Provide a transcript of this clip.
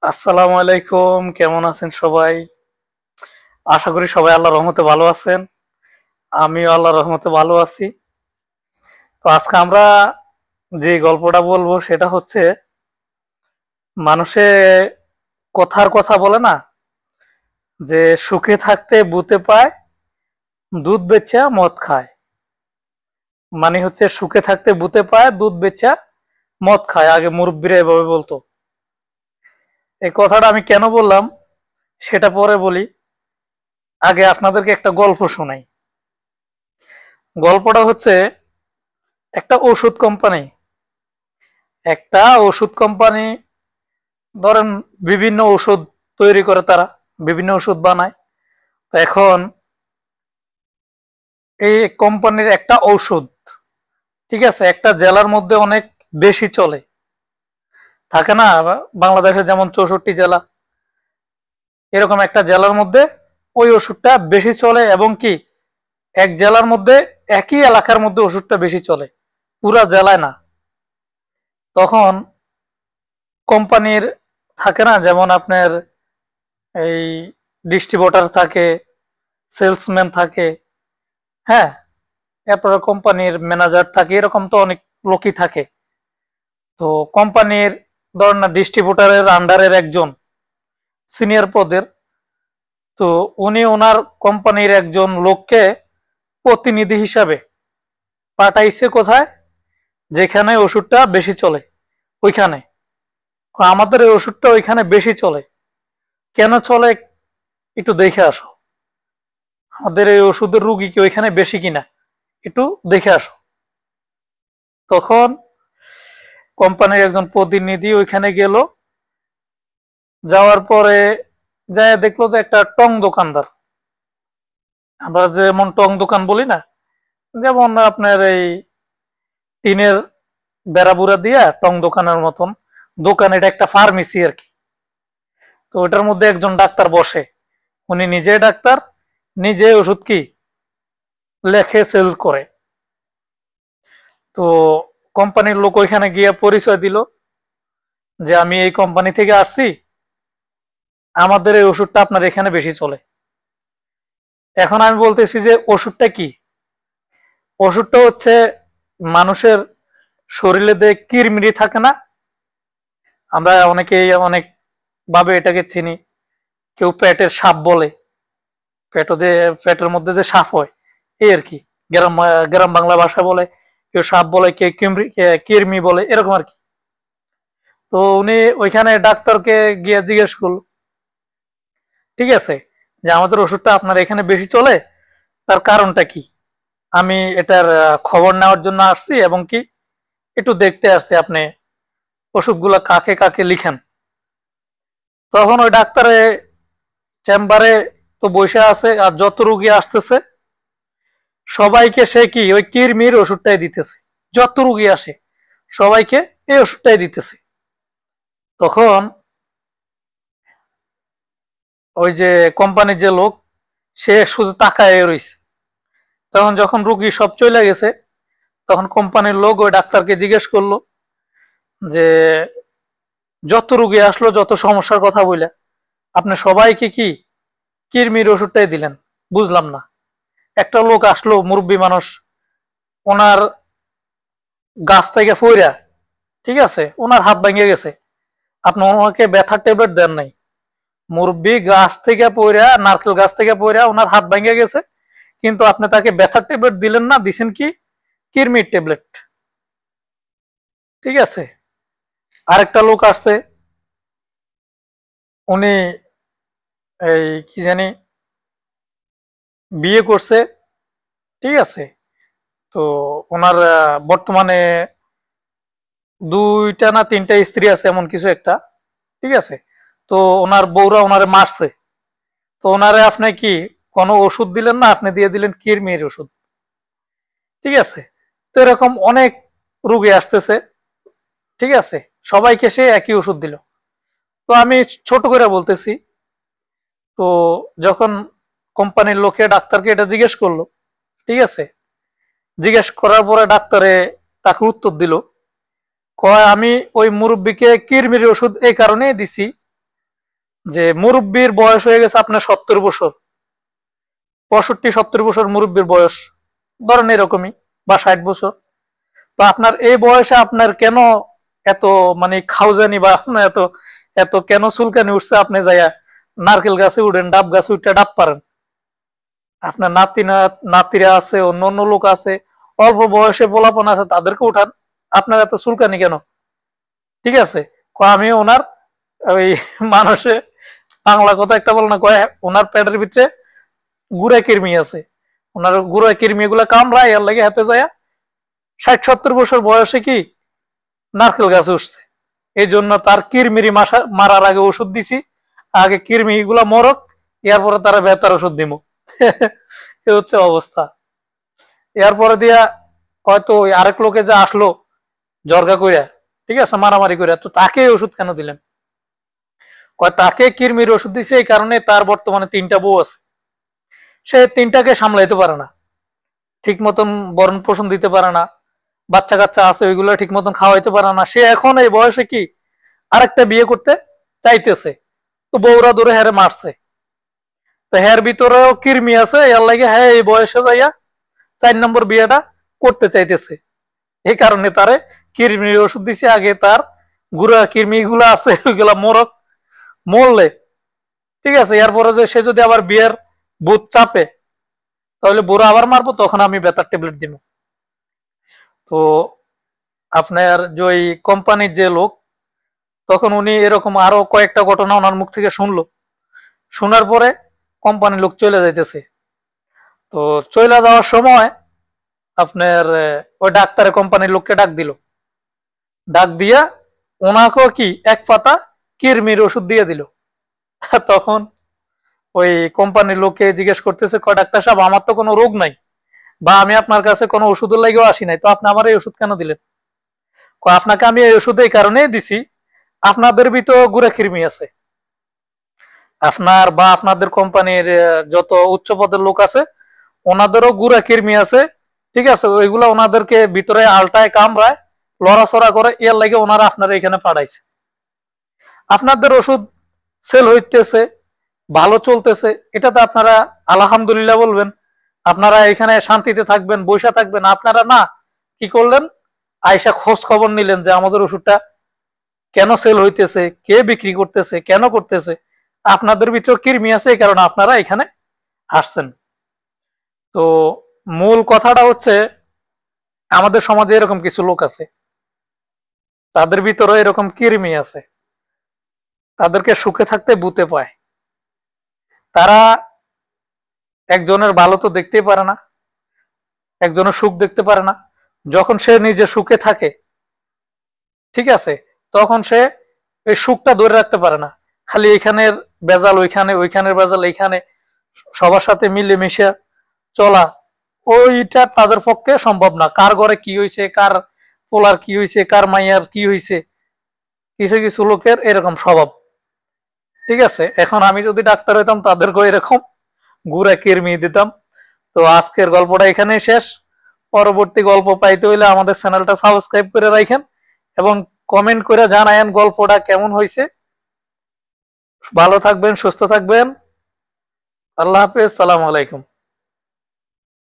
আসসালামু আলাইকুম, কেমন আছেন সবাই? আশা করি সবাই আল্লাহর রহমতে ভালো আছেন। আমিও আল্লাহর রহমতে ভালো আছি। তো আজকে আমরা যে গল্পটা বলবো সেটা হচ্ছে, মানুষে কথার কথা বলে না, যে সুখে থাকতে বুতে পায়, দুধ বেচা মদ খায়। মানে হচ্ছে সুখে থাকতে বুতে পায়, দুধ বেচা মদ খায়, আগে মুরব্বীরা এভাবে বলতো। এই কথাটা আমি কেন বললাম সেটা পরে বলি, আগে আপনাদেরকে একটা গল্প শোনাই। গল্পটা হচ্ছে, একটা ওষুধ কোম্পানি একটা ওষুধ কোম্পানি ধরেন বিভিন্ন ওষুধ তৈরি করে, তারা বিভিন্ন ওষুধ বানায়। তো এখন এই কোম্পানির একটা ঔষধ, ঠিক আছে, একটা জেলার মধ্যে অনেক বেশি চলে, থাকে না? বাংলাদেশে যেমন 64 জেলা, এরকম একটা জেলার মধ্যে ওই ওষুধটা বেশি চলে, এবং কি এক জেলার মধ্যে একই এলাকার মধ্যে ওষুধটা বেশি চলে, পুরা জেলায় না। তখন কোম্পানির থাকে না, যেমন আপনার এই ডিস্ট্রিবিউটর থাকে, সেলসম্যান থাকে, হ্যাঁ, এরপরে কোম্পানির ম্যানেজার থাকে, এরকম তো অনেক লোকই থাকে। তো কোম্পানির ধরেন না, ডিস্ট্রিবিউটারের আন্ডারের একজন সিনিয়র পদের, তো উনি ওনার কোম্পানির একজন লোককে প্রতিনিধি হিসাবে পাঠাইছে কোথায়, যেখানে ওষুধটা বেশি চলে ওইখানে। আমাদের এই ওষুধটা ওইখানে বেশি চলে, কেন চলে একটু দেখে আসো, আমাদের এই ওষুধের রুগী কি ওইখানে বেশি কিনা একটু দেখে আসো। তখন কোম্পানির একজন প্রতিনিধি ওইখানে গেল, যাওয়ার পরে যায় দেখলো যে একটা টং দোকানদার, আমরা যেমন টং দোকান বলি না, যেমন আপনার এই টিনের বেড়া বুড়া দিয়া টং দোকানের মতন দোকান, এটা একটা ফার্মেসি আর কি। তো ওটার মধ্যে একজন ডাক্তার বসে, উনি নিজে ডাক্তার, নিজে ওষুধ কি লেখে সেল করে। তো কোম্পানির লোক ওইখানে গিয়ে পরিচয় দিল যে আমি এই কোম্পানি থেকে আসছি, আমাদের এই ওষুধটা আপনার এখানে বেশি চলে। এখন আমি বলতেছি যে ওষুধটা কি? ওষুধটা হচ্ছে মানুষের শরীরে যে কিরমিরি থাকে না, আমরা অনেকেই অনেক ভাবে এটাকে চিনি। কেউ পেটের সাপ বলে, পেটের মধ্যে যে সাপ হয়, এই আর কি। গ্রাম গ্রাম বাংলা ভাষা বলে, কেউ সাপ বলে, কেউ কিরমি বলে, এরকম আর কি। তো উনি ওইখানে ডাক্তারকে গিয়ে জিজ্ঞেস করলো, ঠিক আছে, যে আমাদের ওষুধটা আপনার এখানে বেশি চলে, তার কারণটা কি? আমি এটার খবর নেওয়ার জন্য আসছি, এবং কি একটু দেখতে আসছি আপনি ওষুধগুলা কাকে কাকে লিখেন। তখন ওই ডাক্তারে চেম্বারে তো বসে আছে, আর যত রুগী আসতেছে সবাইকে সে কি ওই কিরমির ওষুধটাই দিতেছে। যত রুগী আসে সবাইকে এই ওষুধটাই দিতেছে। তখন ওই যে কোম্পানির যে লোক, সে শুধু তাকায় রইছে। তখন যখন রুগী সব চলে গেছে, তখন কোম্পানির লোক ওই ডাক্তারকে জিজ্ঞেস করলো যে যত রুগী আসলো, যত সমস্যার কথা বলে, আপনি সবাইকে কি কিরমির ওষুধটাই দিলেন? বুঝলাম না। একটা লোক আসলো, মুরব্বী মানুষ, ওনার গাছ থেকে পইরা, ঠিক আছে, ওনার হাত ভেঙে গেছে, আপনি ওনাকে ব্যথার ট্যাবলেট দেন নাই। মুরব্বী গাছ থেকে পইরা, নারকেল গাছ থেকে পইরা ওনার হাত ভেঙে গেছে, কিন্তু আপনি তাকে ব্যথার ট্যাবলেট দিলেন না, দিছেন কি কিরমির ট্যাবলেট। ঠিক আছে। আরেকটা লোক আসছে, উনি এই কি জানি বিয়ে করছে, ঠিক আছে। তো ওনার বর্তমানে দুইটা না তিনটা স্ত্রী আছে, এমন কিছু একটা, ঠিক আছে। তো ওনার বউরা ওনারে মারছে, তো ওনারে আপনি কি কোনো ওষুধ দিলেন না, আপনি দিয়ে দিলেন কিরমির ওষুধ। ঠিক আছে। তো এরকম অনেক রুগী আসতেছে, ঠিক আছে, সবাইকে সে একই ওষুধ দিল। তো আমি ছোট করে বলতেছি, তো যখন কোম্পানির লোকে ডাক্তারকে এটা জিজ্ঞেস করলো, ঠিক আছে, জিজ্ঞেস করার পরে ডাক্তারে তাকে উত্তর দিল, কয় আমি ওই মুরব্বীকে কিরমির ওষুধ এই কারণেই দিছি যে মুরব্বীর বয়স হয়ে গেছে আপনার 70 বছর, 65-70 বছর মুরব্বীর বয়স, ধরেন এরকমই, বা 60 বছর। তো আপনার এই বয়সে আপনার কেন এত মানে খাউজানি, বা আপনার এত এত কেন চুলকানি উঠছে? আপনি যাইয়া নারকেল গাছে উঠেন, ডাব গাছে উঠে ডাব পারেন। আপনার নাতিরা আছে, অন্য অন্য লোক আছে, অল্প বয়সে পোলাপন আছে, তাদেরকে উঠান, আপনার এত চুলকানি কেন? ঠিক আছে, আমি ওনার ওই মানুষে বাংলা কথা একটা বল না, কয় ওনার পেটের ভিতরে গুড়া কৃমি আছে, ওনার গুড়া কৃমি গুলা কামড়ায়, এর লাগে হাতে যায় 60-70 বছর বয়সে কি নারকেল গাছ উঠছে। এই জন্য তার কিরমিরি মারার আগে ওষুধ দিছি, আগে কিরমি গুলা মরক, এরপরে তারা বেতার ওষুধ দিব। এ হচ্ছে অবস্থা। এরপরে দিয়া হয়তো ওই আরেক লোকে যে আসলো জর্গা কইরা, ঠিক আছে, মারামারি কইরা, তো তাকে ওষুধ কেন দিলেন? কয় তাকে কিরমির ওষুধ দিছে এই কারণে তার বর্তমানে 3টা বউ আছে, সে 3টাকে সামলাইতে পারে না, ঠিক মতন বরণ পোষণ দিতে পারে না, বাচ্চা কাচ্চা আছে ওইগুলো ঠিক মতন খাওয়াইতে পারে না, সে এখন এই বয়সে কি আরেকটা বিয়ে করতে চাইতেছে, তো বউরা দূরে হেরে মারছে, তো হের ভিতরেও কিরমি আছে, এর লাগে হ্যাঁ এই বয়সে যাইয়া 4 নম্বর বিয়েটা করতে চাইতেছে। এই কারণে তারে কিরমির ওষুধ দিছে, আগে তার গুড়া কিরমি গুলা আছে ওইগুলা মরক, মরলে ঠিক আছে, এরপরে যে সে যদি আবার বিয়ের ভূত চাপে, তাহলে বুড়ো আবার মারবো, তখন আমি বেতার ট্যাবলেট দিব। তো আপনার যে ওই কোম্পানির যে লোক, তখন উনি এরকম আরো কয়েকটা ঘটনা ওনার মুখ থেকে শুনলো, শোনার পরে কোম্পানির লোক চলে যাইতেছে। তো চলে যাওয়ার সময় আপনার ওই ডাক্তারে কোম্পানির লোককে ডাক দিল, ডাক দিয়া ওনাকেও কি এক পাতা কিরমির ওষুধ দিয়ে দিল। তখন ওই কোম্পানির লোককে জিজ্ঞেস করতেছে, কয় ডাক্তার সাহেব আমার তো কোনো রোগ নাই, বা আমি আপনার কাছে কোনো ওষুধের লাগেও আসি নাই, তো আপনি আমার এই ওষুধ কেন দিলেন? আপনাকে আমি এই ওষুধ এই কারণেই দিছি, আপনাদের ভিতর গুড়া কৃমি আছে, আপনার বা আপনাদের কোম্পানির যত উচ্চ পদের লোক আছে ওনাদেরও গুড়া কৃমি আছে, ঠিক আছে, ওইগুলা ওনাদেরকে ভিতরে আলটায় কামড়ায়, লড়াচড়া করে, এর লাগে ওনারা আপনারা এখানে পাঠাইছে। আপনাদের ওষুধ সেল হইতেছে, ভালো চলতেছে, এটাতে আপনারা আলহামদুলিল্লাহ বলবেন, আপনারা এখানে শান্তিতে থাকবেন, বৈশা থাকবেন। আপনারা না কি করলেন, আয়সা খোঁজ খবর নিলেন যে আমাদের ওষুধটা কেন সেল হইতেছে, কে বিক্রি করতেছে, কেন করতেছে, আপনাদের ভিতর কৃমি আছে, এই কারণে আপনারা এখানে আসছেন। তো মূল কথাটা হচ্ছে, আমাদের সমাজে এরকম কিছু লোক আছে, তাদের ভিতরে এরকম কৃমি আছে, তাদেরকে সুখে থাকতে বুতে পায়, তারা একজনের ভালো তো দেখতেই পারে না, একজনের সুখ দেখতে পারে না। যখন সে নিজে সুখে থাকে, ঠিক আছে, তখন সে এই সুখটা ধরে রাখতে পারে না, খালি এখানের বেজাল ওইখানে, ওইখানের বেজাল এইখানে, সবার সাথে মিলেমিশে চলা, ওইটা তাদের পক্ষে সম্ভব না। কার ঘরে কি হয়েছে, কার পোলার কি হয়েছে, কার মাইয়ার কি হয়েছে, কিছু কিছু লোকের এরকম স্বভাব। ঠিক আছে, এখন আমি যদি ডাক্তার হইতাম তাদেরকে এরকম গুড়া কিরমি দিতাম। তো আজকের গল্পটা এখানেই শেষ। পরবর্তী গল্প পাইতে হইলে আমাদের চ্যানেলটা সাবস্ক্রাইব করে রাখেন এবং কমেন্ট করে জানায়েন গল্পটা কেমন হয়েছে। ভালো থাকবেন, সুস্থ থাকবেন, আল্লাহ হাফেজ, সালাম আলাইকুম।